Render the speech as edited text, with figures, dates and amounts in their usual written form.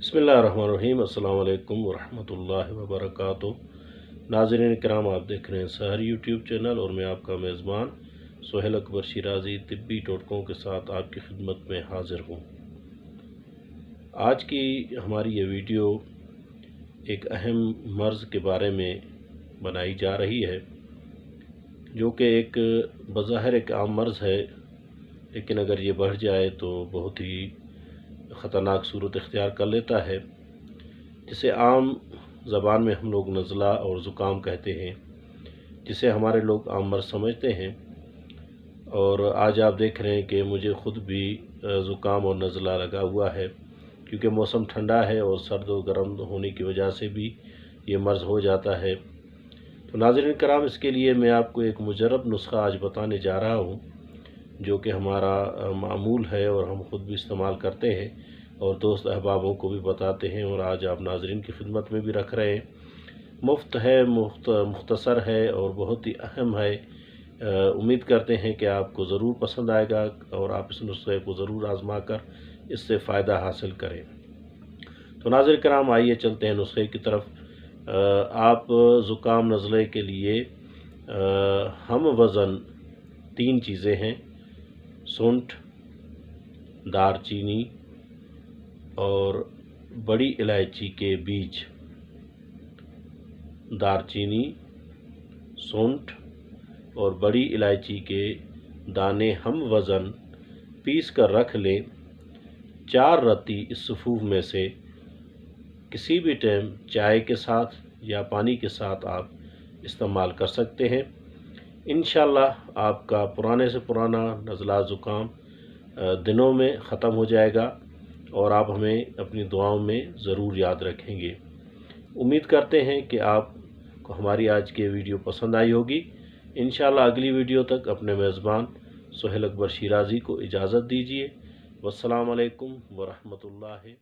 बिस्मिल्लाहिर्रहमानिर्रहीम। अस्सलाम वालेकुम वरहमतुल्लाहि वबरकातुहू। नाज़रीन किराम, आप देख रहे हैं सहर यूट्यूब चैनल और मैं आपका मेज़बान सोहेल अकबर शिराज़ी तिब्बी टोटकों के साथ आपकी खिदमत में हाज़िर हूँ। आज की हमारी ये वीडियो एक अहम मर्ज़ के बारे में बनाई जा रही है, जो कि एक बज़ाहिर एक आम मर्ज़ है, लेकिन अगर ये बढ़ जाए तो बहुत ही ख़तरनाक सूरत इख्तियार कर लेता है, जिसे आम ज़बान में हम लोग नज़ला और ज़ुकाम कहते हैं, जिसे हमारे लोग आम मर्ज़ समझते हैं। और आज आप देख रहे हैं कि मुझे ख़ुद भी ज़ुकाम और नज़ला लगा हुआ है, क्योंकि मौसम ठंडा है और सर्द और गर्म होने की वजह से भी ये मर्ज़ हो जाता है। तो नाज़रीन कराम, इसके लिए मैं आपको एक मुजर्रब नुस्खा आज बताने जा रहा हूँ, जो कि हमारा मामूल है और हम ख़ुद भी इस्तेमाल करते हैं और दोस्त अहबाबों को भी बताते हैं, और आज आप नाज़रीन की खिदमत में भी रख रहे हैं। मुफ्त है, मुख्तसर है और बहुत ही अहम है। उम्मीद करते हैं कि आपको ज़रूर पसंद आएगा और आप इस नुस्खे को ज़रूर आज़मा कर इससे फ़ायदा हासिल करें। तो नाज़रीन कराम, आइए चलते हैं नुस्खे की तरफ। आप ज़ुकाम नज़ले के लिए हम वज़न 3 चीज़ें हैं: सूंठ, दारचीनी और बड़ी इलायची के बीज। दारचीनी, सूंठ और बड़ी इलायची के दाने हम वज़न पीस कर रख लें। 4 रत्ती इस सफ़ूफ में से किसी भी टाइम चाय के साथ या पानी के साथ आप इस्तेमाल कर सकते हैं। इंशाअल्लाह आपका पुराने से पुराना नज़ला ज़ुकाम दिनों में ख़त्म हो जाएगा और आप हमें अपनी दुआओं में ज़रूर याद रखेंगे। उम्मीद करते हैं कि आपको हमारी आज की वीडियो पसंद आई होगी। इंशाअल्लाह अगली वीडियो तक अपने मेज़बान सोहेल अकबर शिराज़ी को इजाज़त दीजिए। वस्सलाम अलैकुम वरहमतुल्लाहि